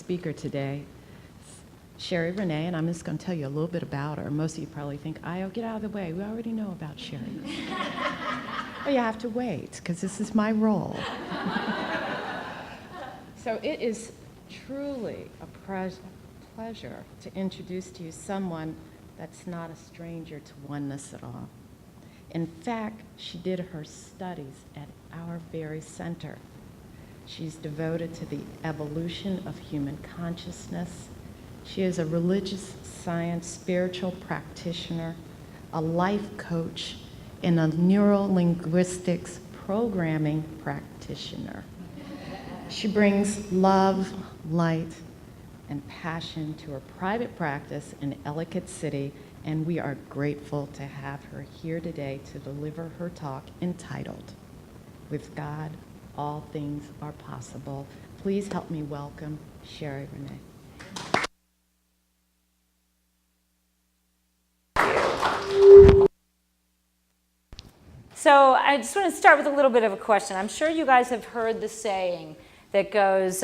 speaker today, Shari Renee, and I'm just going to tell you a little bit about her. Most of you probably think, Io, get out of the way. We already know about Shari. But you have to wait, because this is my role. So it is truly a pleasure to introduce to you someone that's not a stranger to oneness at all. In fact, she did her studies at our very center. She's devoted to the evolution of human consciousness. She is a religious science spiritual practitioner, a life coach, and a neurolinguistics programming practitioner. She brings love, light, and passion to her private practice in Ellicott City, and we are grateful to have her here today to deliver her talk entitled, With God, All Things Are Possible. Please help me welcome Shari Renee. So I just want to start with a little bit of a question. I'm sure you guys have heard the saying that goes,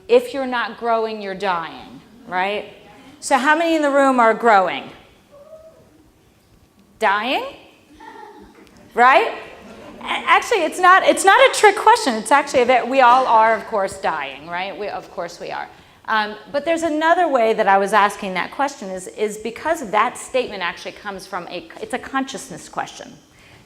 if you're not growing, you're dying, right? So how many in the room are growing? Dying? Right? Actually, it's not a trick question. It's actually that we all are, of course, dying, right? Of course we are. But there's another way that I was asking that question is because that statement actually comes from it's a consciousness question.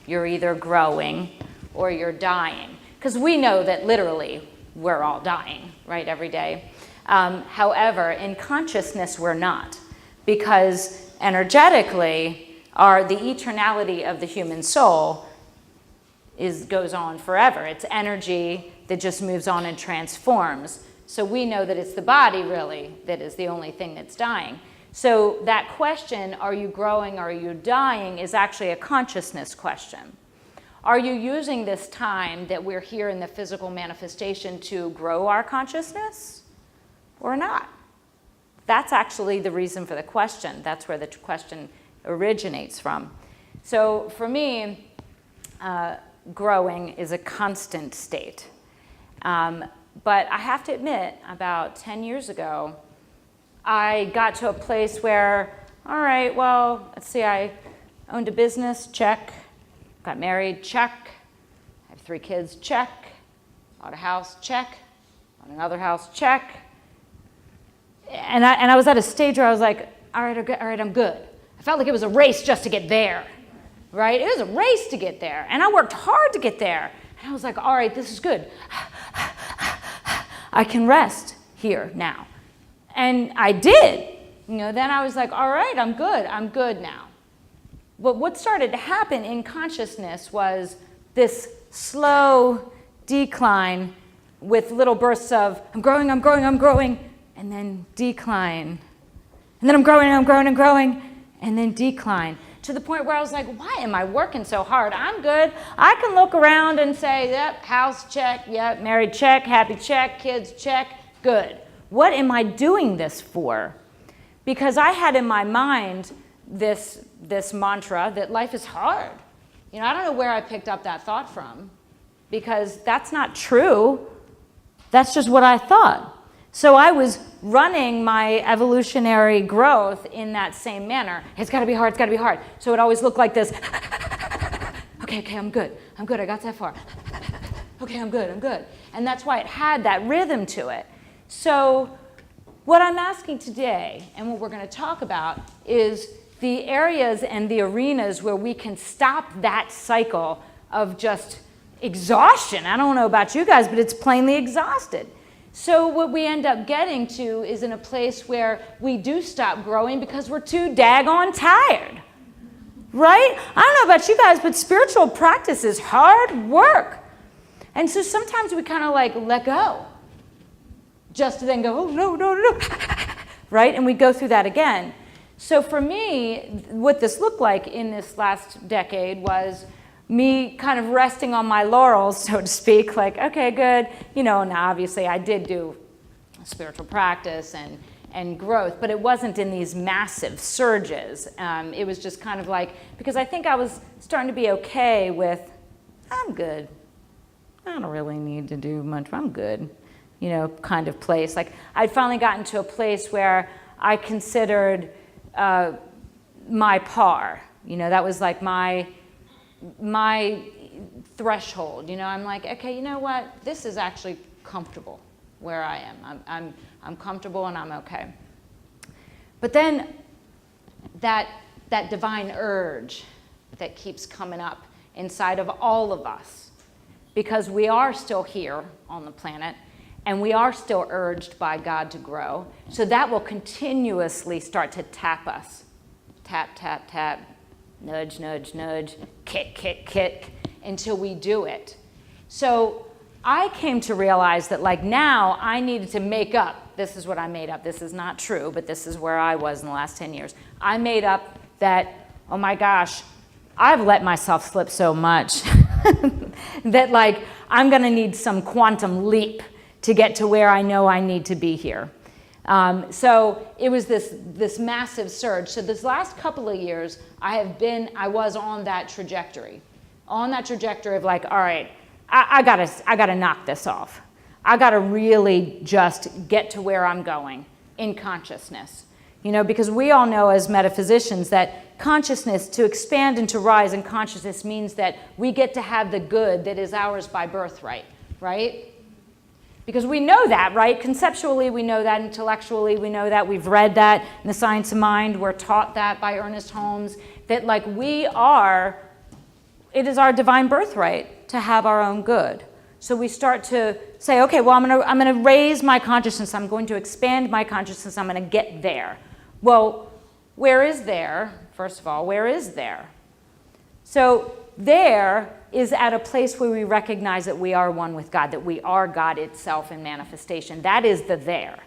You're either growing or you're dying. Because we know that literally we're all dying, right, every day. However, in consciousness, we're not. Because energetically, the eternality of the human soul goes on forever. It's energy that just moves on and transforms. So we know that it's the body, really, that is the only thing that's dying. So that question, are you growing, are you dying, is actually a consciousness question. Are you using this time that we're here in the physical manifestation to grow our consciousness or not? That's actually the reason for the question. That's where the question originates from. So for me, growing is a constant state. But I have to admit, about 10 years ago, I got to a place where, all right, well, let's see, I owned a business, check. Got married, check. I have 3 kids, check. Bought a house, check. Bought another house, check. And I was at a stage where I was like, all right, I'm good. I felt like it was a race just to get there, right? It was a race to get there, and I worked hard to get there. And I was like, all right, this is good. I can rest here now. And I did. Then I was like, all right, I'm good now. But what started to happen in consciousness was this slow decline with little bursts of, I'm growing, and then decline. And then I'm growing, and then decline. To the point where I was like, why am I working so hard? I'm good. I can look around and say, yep, house check, yep, married check, happy check, kids check, good. What am I doing this for? Because I had in my mind this mantra that life is hard. I don't know where I picked up that thought from, because that's not true. That's just what I thought. So I was running my evolutionary growth in that same manner. It's got to be hard, it's got to be hard. So it always looked like this. Okay, I'm good, I got that far. Okay, I'm good. And that's why it had that rhythm to it. So what I'm asking today, and what we're going to talk about, is the areas and the arenas where we can stop that cycle of just exhaustion. I don't know about you guys, but it's plainly exhausted. So what we end up getting to is in a place where we do stop growing because we're too daggone tired, right? I don't know about you guys, but spiritual practice is hard work. And so sometimes we kind of like let go, just to then go, oh, no, right? And we go through that again. So for me, what this looked like in this last decade was me kind of resting on my laurels, so to speak, like, okay, good. Now obviously I did do spiritual practice and growth, but it wasn't in these massive surges. It was just kind of like, because I think I was starting to be okay with, I'm good. I don't really need to do much. I'm good. kind of place. Like I'd finally gotten to a place where I considered my par. That was like my threshold. I'm like, okay, you know what? This is actually comfortable where I am. I'm comfortable and I'm okay. But then that divine urge that keeps coming up inside of all of us, because we are still here on the planet and we are still urged by God to grow. So that will continuously start to tap us. Tap, tap, tap, nudge, nudge, nudge, kick, kick, kick, until we do it. So I came to realize that like now I needed to make up. This is what I made up. This is not true, but this is where I was in the last 10 years. I made up that, oh my gosh, I've let myself slip so much that like I'm gonna need some quantum leap to get to where I know I need to be here. So it was this massive surge. So this last couple of years, I was on that trajectory of like, all right, I gotta knock this off. I gotta really just get to where I'm going in consciousness. Because we all know as metaphysicians that consciousness, to expand and to rise in consciousness, means that we get to have the good that is ours by birthright, right? Because we know that, right? Conceptually, we know that. Intellectually, we know that. We've read that in The Science of Mind. We're taught that by Ernest Holmes, that like it is our divine birthright to have our own good. So we start to say, okay, well, I'm gonna raise my consciousness. I'm going to expand my consciousness. I'm gonna get there. Well, where is there? First of all, where is there? So there is at a place where we recognize that we are one with God, that we are God itself in manifestation. That is the there.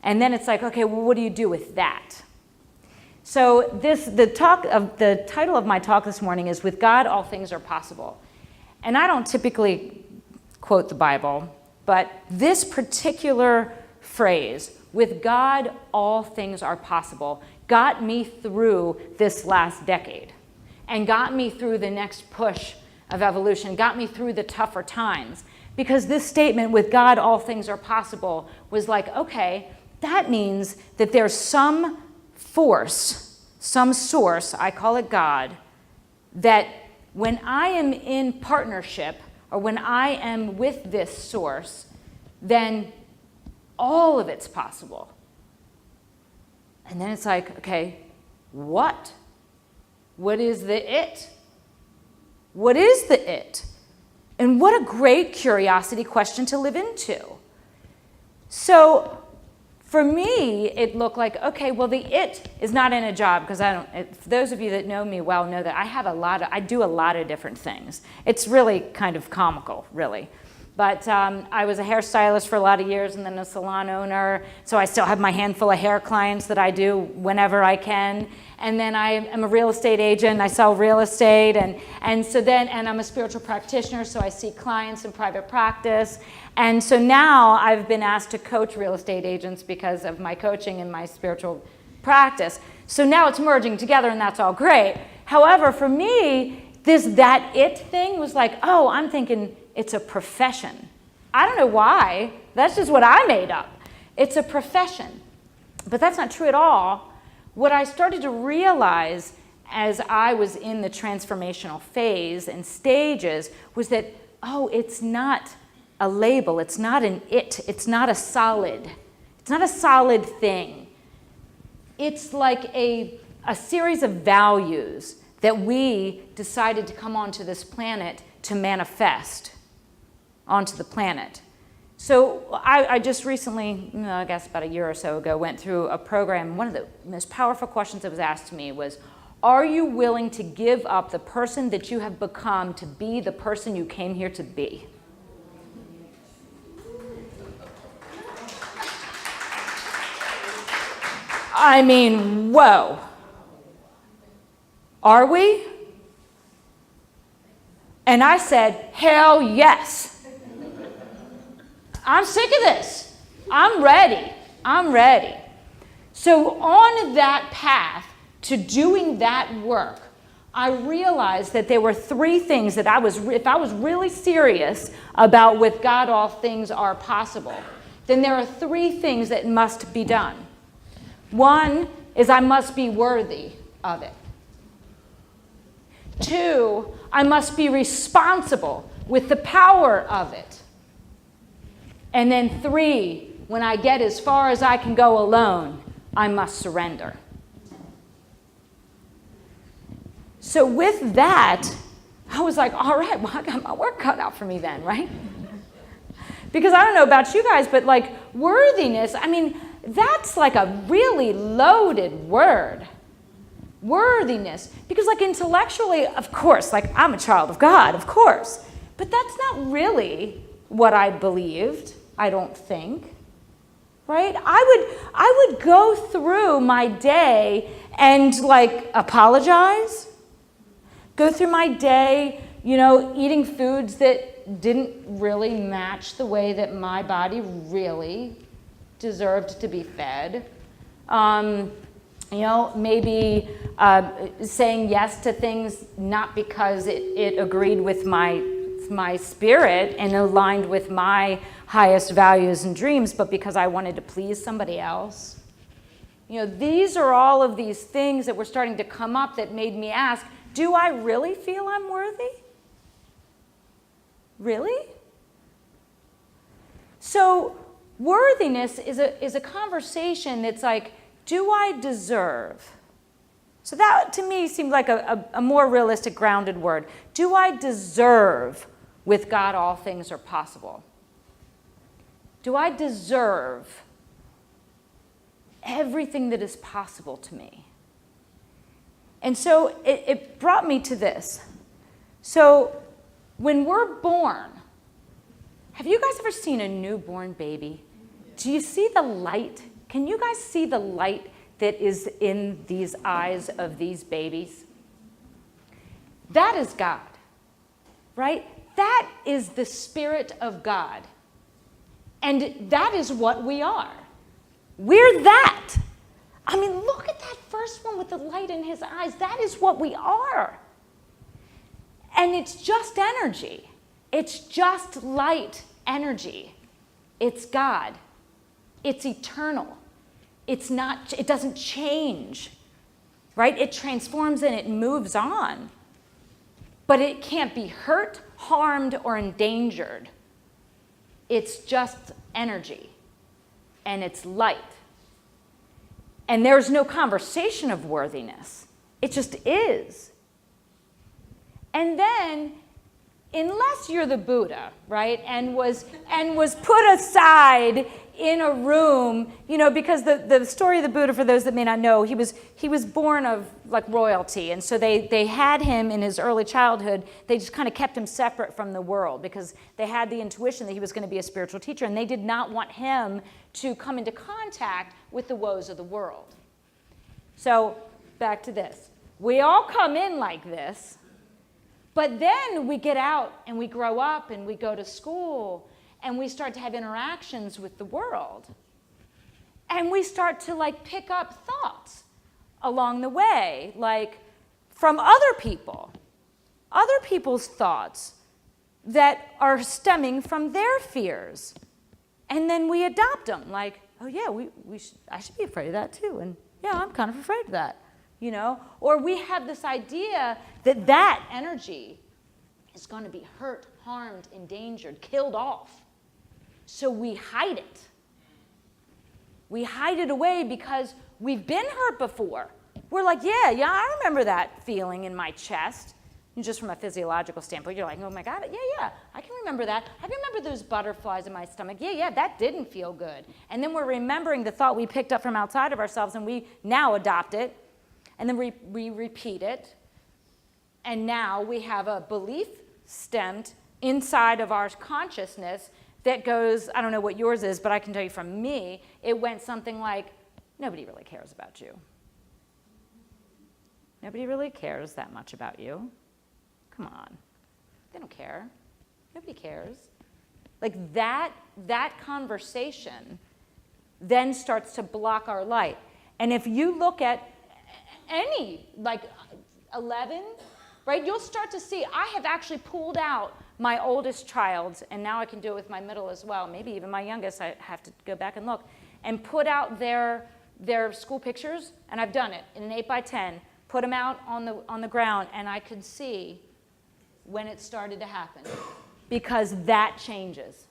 And then it's like, okay, well, what do you do with that? So the title of my talk this morning is "With God, All Things Are Possible." And I don't typically quote the Bible, but this particular phrase, "With God, all things are possible," got me through this last decade and got me through the next push of evolution, got me through the tougher times. Because this statement, "With God, all things are possible," was like, okay, that means that there's some force, some source, I call it God, that when I am in partnership or when I am with this source, then all of it's possible. And then it's like, okay, what? What is the it? What is the it? And what a great curiosity question to live into. So for me, it looked like, okay, well, the it is not in a job, because for those of you that know me well know that I do a lot of different things. It's really kind of comical, really. But I was a hairstylist for a lot of years and then a salon owner, so I still have my handful of hair clients that I do whenever I can. And then I am a real estate agent, I sell real estate, and I'm a spiritual practitioner, so I see clients in private practice. And so now I've been asked to coach real estate agents because of my coaching and my spiritual practice. So now it's merging together and that's all great. However, for me, that it thing was like, oh, I'm thinking it's a profession. I don't know why, that's just what I made up. It's a profession, but that's not true at all. What I started to realize as I was in the transformational phase and stages was that, oh, it's not a label, it's not an it, it's not a solid thing. It's like a series of values that we decided to come onto this planet to manifest onto the planet. So I just recently, I guess about a year or so ago, went through a program. One of the most powerful questions that was asked to me was, are you willing to give up the person that you have become to be the person you came here to be? I mean, whoa. Are we? And I said, hell yes. I'm sick of this. I'm ready. So on that path to doing that work, I realized that there were three things that if I was really serious about with God all things are possible, then there are three things that must be done. One is I must be worthy of it. Two, I must be responsible with the power of it. And then three, when I get as far as I can go alone, I must surrender. So with that, I was like, all right, well, I got my work cut out for me then, right? Because I don't know about you guys, but like worthiness, I mean, that's like a really loaded word. Worthiness. Because like intellectually, of course, like I'm a child of God, of course. But that's not really what I believed, I don't think. Right? I would go through my day and like apologize. Go through my day, eating foods that didn't really match the way that my body really deserved to be fed. Maybe saying yes to things not because it agreed with my spirit and aligned with my highest values and dreams, but because I wanted to please somebody else. These are all of these things that were starting to come up that made me ask, do I really feel I'm worthy? Really? So worthiness is a conversation that's like, do I deserve? So that to me seemed like a more realistic, grounded word. Do I deserve with God all things are possible? Do I deserve everything that is possible to me? And so it brought me to this. So when we're born, have you guys ever seen a newborn baby? Do you see the light? Can you guys see the light that is in these eyes of these babies? That is God, right? That is the Spirit of God. And that is what we are. We're that. I mean, look at that first one with the light in his eyes. That is what we are. And it's just energy. It's just light energy. It's God. It's eternal. It doesn't change, right? It transforms and it moves on. But it can't be hurt, harmed, or endangered. It's just energy. And it's light. And there's no conversation of worthiness. It just is. And then, unless you're the Buddha, right, and was put aside in a room, because the story of the Buddha, for those that may not know, he was born of like royalty, and so they had him in his early childhood. They just kind of kept him separate from the world because they had the intuition that he was going to be a spiritual teacher, and they did not want him to come into contact with the woes of the world. So back to this. We all come in like this, but then we get out and we grow up and we go to school and we start to have interactions with the world. And we start to like pick up thoughts along the way, like from other people's thoughts that are stemming from their fears. And then we adopt them, like, oh yeah, I should be afraid of that too. And yeah, I'm kind of afraid of that, Or we have this idea that energy is going to be hurt, harmed, endangered, killed off. So we hide it. We hide it away because we've been hurt before. We're like, yeah, I remember that feeling in my chest. And just from a physiological standpoint, you're like, oh my God, yeah, I can remember that. I can remember those butterflies in my stomach. Yeah, that didn't feel good. And then we're remembering the thought we picked up from outside of ourselves, and we now adopt it, and then we repeat it. And now we have a belief stemmed inside of our consciousness that goes, I don't know what yours is, but I can tell you from me, it went something like, nobody really cares about you. Nobody really cares that much about you. Come on. They don't care. Nobody cares. Like that conversation then starts to block our light. And if you look at any, like 11, right, you'll start to see I have actually pulled out my oldest child, and now I can do it with my middle as well, maybe even my youngest, I have to go back and look, and put out their school pictures, and I've done it in an 8x10, put them out on the ground, and I could see when it started to happen, because that changes.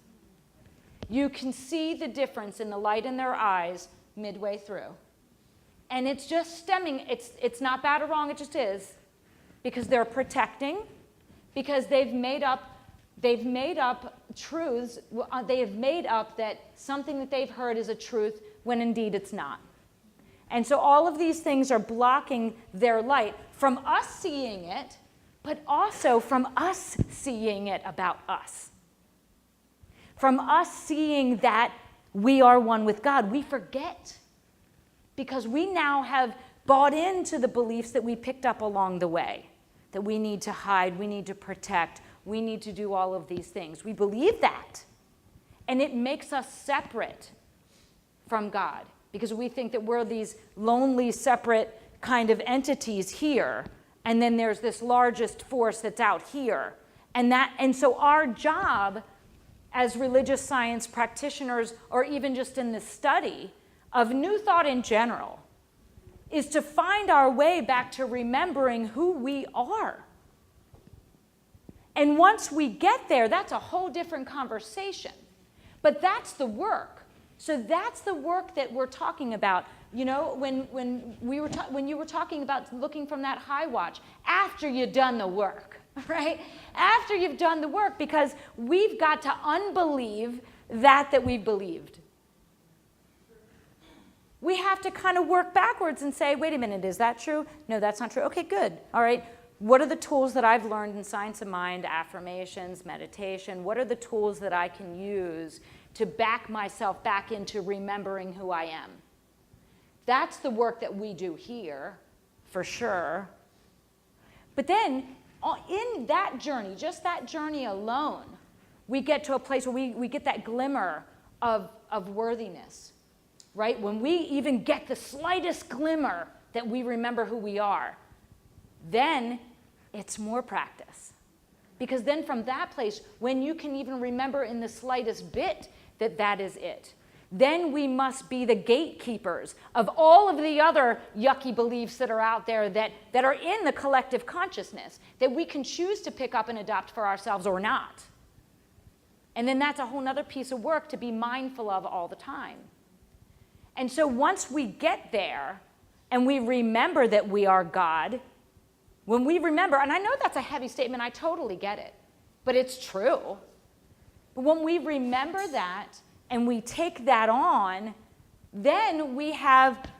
You can see the difference in the light in their eyes midway through. And it's just stemming, it's not bad or wrong, it just is, because they're protecting, because they've made up truths, they have made up that something that they've heard is a truth when indeed it's not. And so all of these things are blocking their light from us seeing it, but also from us seeing it about us. From us seeing that we are one with God. We forget because we now have bought into the beliefs that we picked up along the way, that we need to hide, we need to protect, we need to do all of these things. We believe that, and it makes us separate from God because we think that we're these lonely, separate kind of entities here, and then there's this largest force that's out here. And so our job as religious science practitioners, or even just in the study of New Thought in general, is to find our way back to remembering who we are. And once we get there, that's a whole different conversation. But that's the work. So that's the work that we're talking about. You know, when you were talking about looking from that high watch, after you've done the work, right? After you've done the work, because we've got to unbelieve that we've believed. We have to kind of work backwards and say, wait a minute, is that true? No, that's not true. Okay, good. All right. What are the tools that I've learned in Science of Mind, affirmations, meditation? What are the tools that I can use to back myself back into remembering who I am? That's the work that we do here, for sure. But then, in that journey, just that journey alone, we get to a place where we get that glimmer of worthiness, right? When we even get the slightest glimmer that we remember who we are, then it's more practice. Because then from that place, when you can even remember in the slightest bit that is it, then we must be the gatekeepers of all of the other yucky beliefs that are out there that are in the collective consciousness that we can choose to pick up and adopt for ourselves or not. And then that's a whole other piece of work to be mindful of all the time. And so once we get there and we remember that we are God, when we remember, and I know that's a heavy statement, I totally get it, but it's true. But when we remember that and we take that on, then we act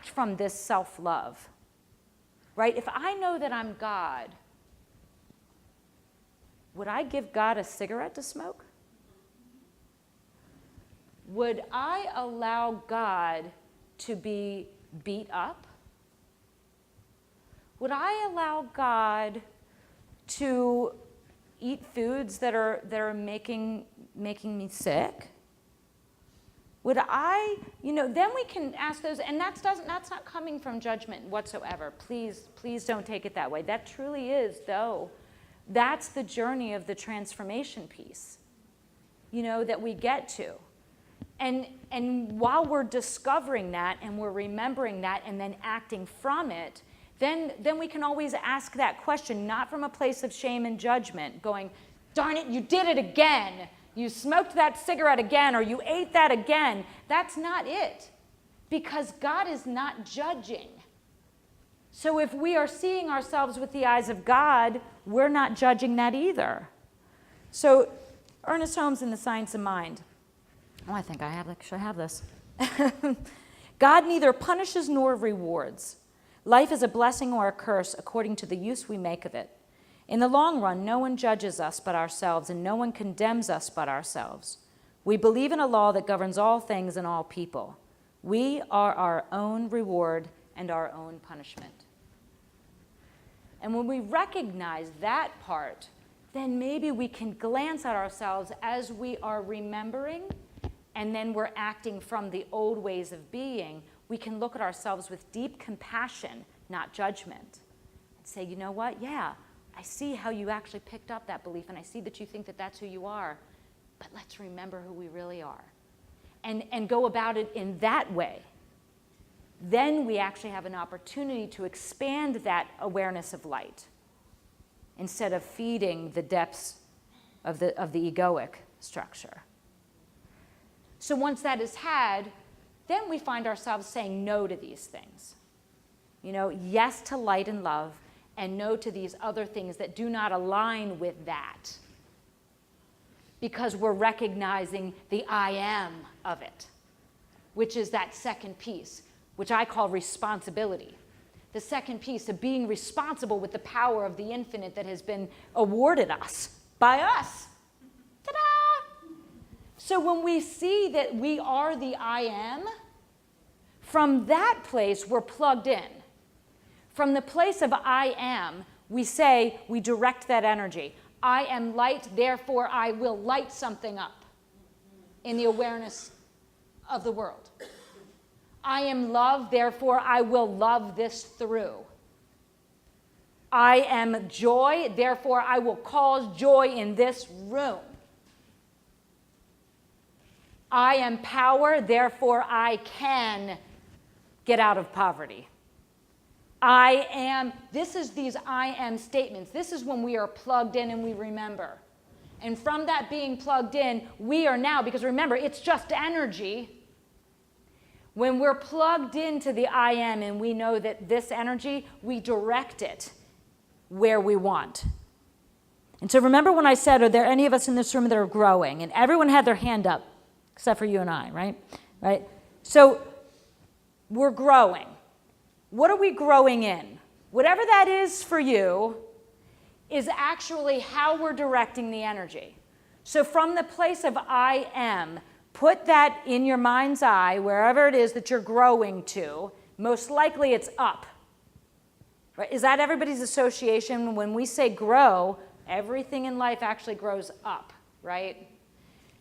from this self-love, right? If I know that I'm God, would I give God a cigarette to smoke? Would I allow God to be beat up? Would I allow God to eat foods that are making me sick? Would I, then we can ask those, and that's not coming from judgment whatsoever. Please don't take it that way. That truly is, though, that's the journey of the transformation piece, that we get to. And while we're discovering that and we're remembering that and then acting from it, then we can always ask that question, not from a place of shame and judgment, going, darn it, you did it again. You smoked that cigarette again, or you ate that again. That's not it, because God is not judging. So if we are seeing ourselves with the eyes of God, we're not judging that either. So Ernest Holmes in The Science of Mind. Oh, I think I actually have this. God neither punishes nor rewards. Life is a blessing or a curse according to the use we make of it. In the long run, no one judges us but ourselves, and no one condemns us but ourselves. We believe in a law that governs all things and all people. We are our own reward and our own punishment. And when we recognize that part, then maybe we can glance at ourselves as we are remembering, and then we're acting from the old ways of being. We can look at ourselves with deep compassion not judgment. And say, you know what? Yeah, I see how you actually picked up that belief, and I see that you think that that's who you are, but let's remember who we really are. And go about it in that way. Then we actually have an opportunity to expand that awareness of light instead of feeding the depths of the egoic structure. So once that is had, then we find ourselves saying no to these things. You know, yes to light and love, and no to these other things that do not align with that. Because we're recognizing the I am of it, which is that second piece, which I call responsibility. The second piece of being responsible with the power of the infinite that has been awarded us by us. Ta-da! So when we see that we are the I am, from that place we're plugged in. From the place of I am, we say, we direct that energy. I am light, therefore I will light something up in the awareness of the world. I am love, therefore I will love this through. I am joy, therefore I will cause joy in this room. I am power, therefore I can get out of poverty. I am, this is these I am statements. This is when we are plugged in and we remember. And from that being plugged in, we are now, because remember, it's just energy. When we're plugged into the I am and we know that this energy, we direct it where we want. And so remember when I said, are there any of us in this room that are growing? And everyone had their hand up, except for you and I, right? So we're growing. What are we growing in? Whatever that is for you is actually how we're directing the energy. So from the place of I am, put that in your mind's eye, wherever it is that you're growing to. Most likely it's up. Right? Is that everybody's association? When we say grow, everything in life actually grows up, right?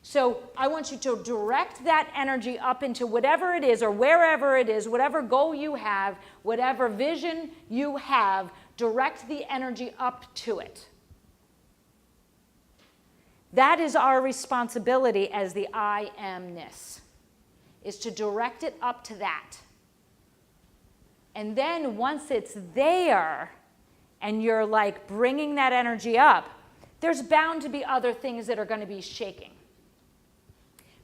So I want you to direct that energy up into whatever it is or wherever it is, whatever goal you have, whatever vision you have, direct the energy up to it. That is our responsibility as the I amness, is to direct it up to that. And then once it's there and you're like bringing that energy up, there's bound to be other things that are going to be shaking.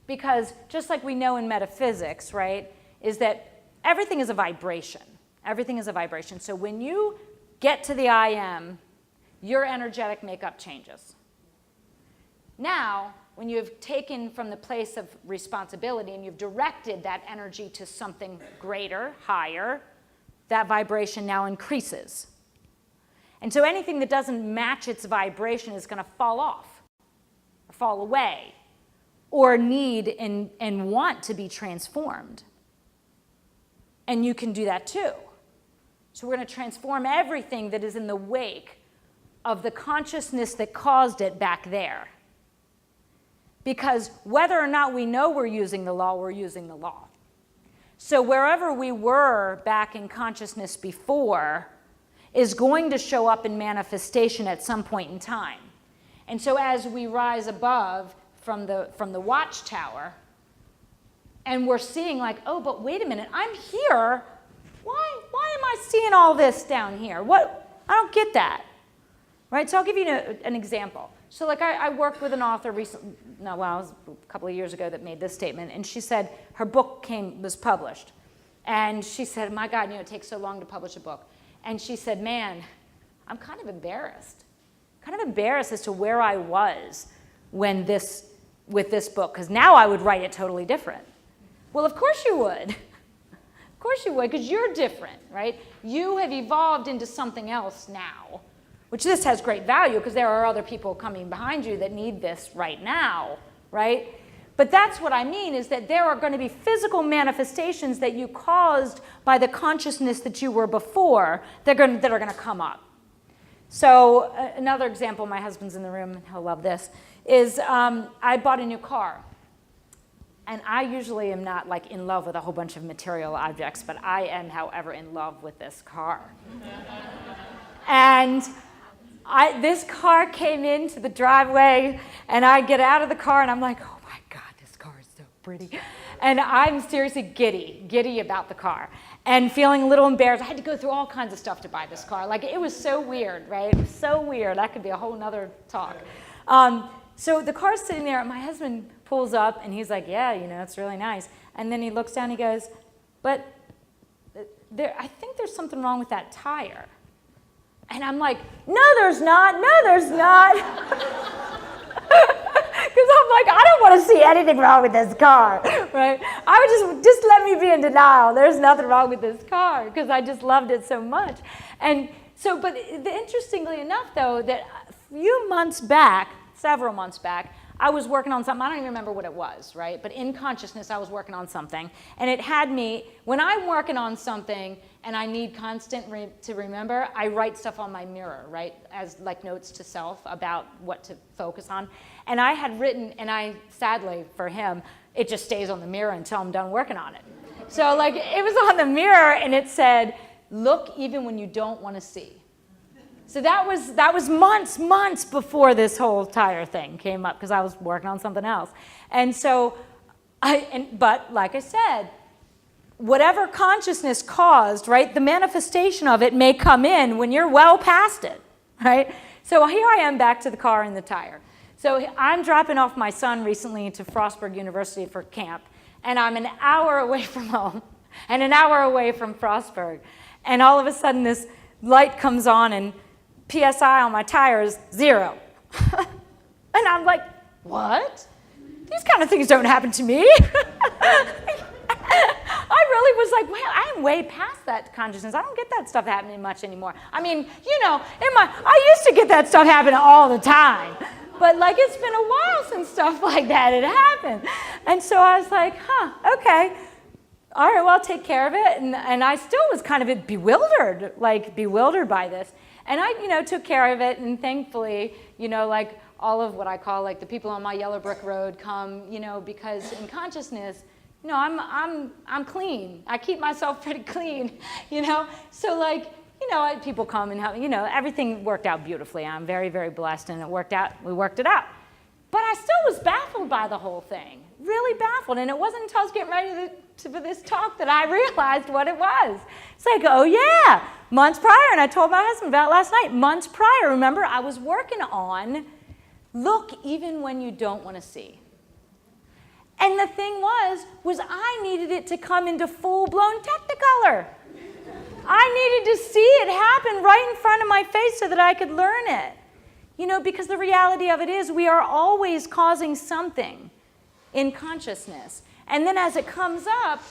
Because just like we know in metaphysics, right, is that everything is a vibration. Everything is a vibration. So when you get to the I am, your energetic makeup changes. Now, when you've taken from the place of responsibility and you've directed that energy to something greater, higher, that vibration now increases. And so anything that doesn't match its vibration is going to fall off or fall away, or need and want to be transformed. And you can do that too. So we're going to transform everything that is in the wake of the consciousness that caused it back there. Because whether or not we know we're using the law, we're using the law. So wherever we were back in consciousness before is going to show up in manifestation at some point in time. And so as we rise above from the watchtower, and we're seeing like, oh, but wait a minute, I'm here. Why am I seeing all this down here? What? I don't get that. Right? So I'll give you an example. So like I worked with an author recently, it was a couple of years ago that made this statement, and she said her book was published. And she said, my God, it takes so long to publish a book. And she said, man, I'm kind of embarrassed. Kind of embarrassed as to where I was with this book, because now I would write it totally different. Well, of course you would. Of course you would, because you're different, right? You have evolved into something else now, which this has great value because there are other people coming behind you that need this right now, right? But that's what I mean, is that there are going to be physical manifestations that you caused by the consciousness that you were before that are going to come up. So another example, my husband's in the room, he'll love this, is I bought a new car. And I usually am not like in love with a whole bunch of material objects, but I am, however, in love with this car. And this car came into the driveway, and I get out of the car, and I'm like, oh my God, this car is so pretty. And I'm seriously giddy about the car, and feeling a little embarrassed. I had to go through all kinds of stuff to buy this car. Like, it was so weird, right? It was so weird. That could be a whole nother talk. So the car's sitting there, and my husband pulls up, and he's like, yeah, you know, it's really nice. And then he looks down, and he goes, but I think there's something wrong with that tire. And I'm like, no, there's not. No, there's not. Because I'm like, I don't want to see anything wrong with this car, right? I would just let me be in denial. There's nothing wrong with this car, because I just loved it so much. And so, but interestingly enough, though, that a few months back, several months back, I was working on something. I don't even remember what it was, right? But in consciousness, I was working on something. And it had me, when I'm working on something and I need constant to remember, I write stuff on my mirror, right? As like notes to self about what to focus on. And I had written, and sadly for him, it just stays on the mirror until I'm done working on it. So like it was on the mirror, and it said, look even when you don't want to see. So that was months before this whole tire thing came up, because I was working on something else. And so, but like I said, whatever consciousness caused, right, the manifestation of it may come in when you're well past it, right? So here I am back to the car and the tire. So I'm dropping off my son recently to Frostburg University for camp, and I'm an hour away from home and an hour away from Frostburg. And all of a sudden this light comes on, and PSI on my tire is 0. And I'm like, what? These kind of things don't happen to me. I really was like, well, I am way past that consciousness. I don't get that stuff happening much anymore. I mean, you know, I used to get that stuff happening all the time. But like, it's been a while since stuff like that had happened. And so I was like, okay. All right, well, I'll take care of it. And I still was kind of bewildered by this. And I, you know, took care of it, and thankfully, you know, like all of what I call like the people on my yellow brick road come, you know, because in consciousness, you know, I'm clean. I keep myself pretty clean, you know. So like, you know, people come and help. You know, everything worked out beautifully. I'm very, very blessed, and it worked out. We worked it out. But I still was baffled by the whole thing, really baffled. And it wasn't until I was getting ready for this talk that I realized what it was. It's like, oh yeah, months prior, and I told my husband about it last night, months prior, remember, I was working on look even when you don't want to see. And the thing was I needed it to come into full-blown Technicolor. I needed to see it happen right in front of my face so that I could learn it. You know, because the reality of it is we are always causing something in consciousness. And then as it comes up,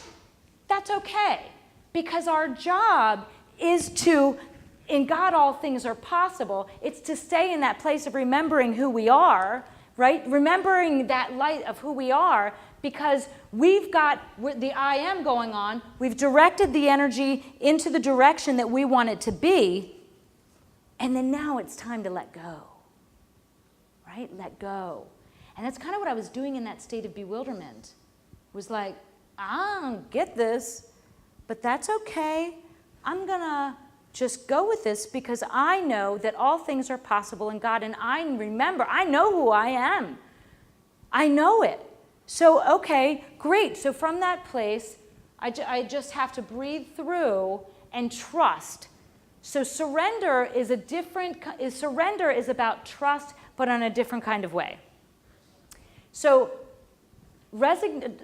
that's okay. Because our job is to, in God all things are possible, it's to stay in that place of remembering who we are, right? Remembering that light of who we are, because we've got the I am going on. We've directed the energy into the direction that we want it to be. And then now it's time to let go. Right? Let go. And that's kind of what I was doing in that state of bewilderment. It was like, I don't get this, but that's okay. I'm going to just go with this, because I know that all things are possible in God, and I remember, I know who I am. I know it. So, okay, great. So from that place, I just have to breathe through and trust. So surrender is surrender is about trust, but on a different kind of way. So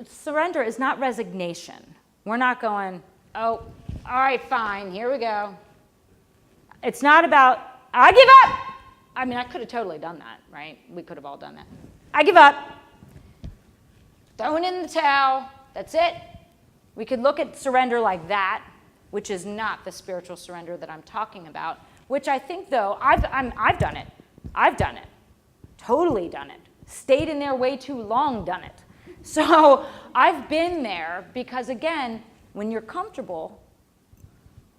surrender is not resignation. We're not going, oh, all right, fine, here we go. It's not about, I give up. I mean, I could have totally done that, right? We could have all done that. I give up. Throwing in the towel. That's it. We could look at surrender like that, which is not the spiritual surrender that I'm talking about, which I think, though, I've done it. I've done it. Totally done it. Stayed in there way too long, done it. So I've been there because, again, when you're comfortable,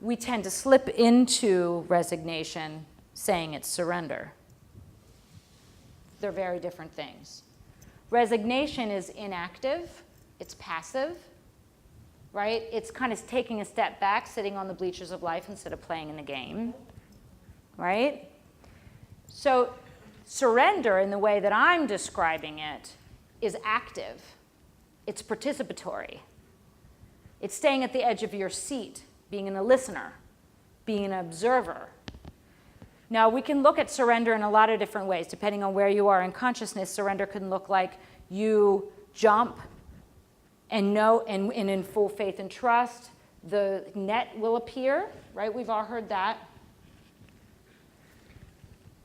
we tend to slip into resignation, saying it's surrender. They're very different things. Resignation is inactive. It's passive, right? It's kind of taking a step back, sitting on the bleachers of life instead of playing in the game, right? So surrender, in the way that I'm describing it, is active. It's participatory. It's staying at the edge of your seat, being a listener, being an observer. Now, we can look at surrender in a lot of different ways. Depending on where you are in consciousness, surrender can look like you jump and know, and in full faith and trust, the net will appear, right? We've all heard that.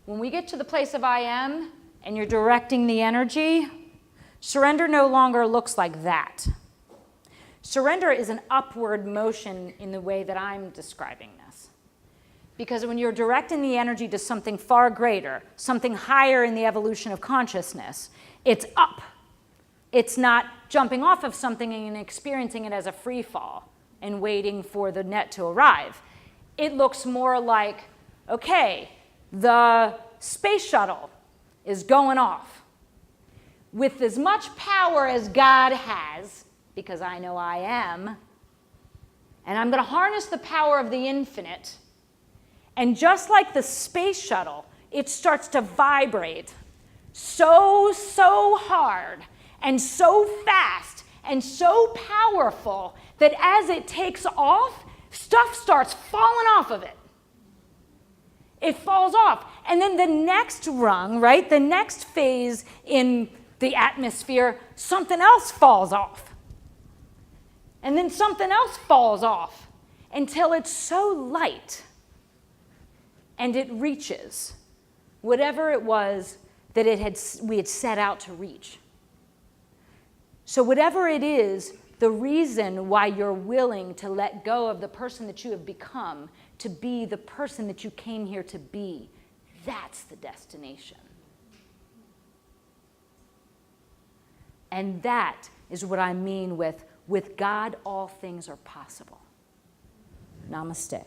When we get to the place of I am, and you're directing the energy, surrender no longer looks like that. Surrender is an upward motion in the way that I'm describing this. Because when you're directing the energy to something far greater, something higher in the evolution of consciousness, it's up. It's not jumping off of something and experiencing it as a free fall and waiting for the net to arrive. It looks more like, okay, the space shuttle is going off. With as much power as God has, because I know I am, and I'm going to harness the power of the infinite. And just like the space shuttle, it starts to vibrate so hard and so fast and so powerful that as it takes off, stuff starts falling off of it. It falls off. And then the next rung, right, the next phase in the atmosphere, something else falls off. And then something else falls off until it's so light and it reaches whatever it was that we had set out to reach. So whatever it is, the reason why you're willing to let go of the person that you have become to be the person that you came here to be, that's the destination. And that is what I mean with God, all things are possible. Namaste.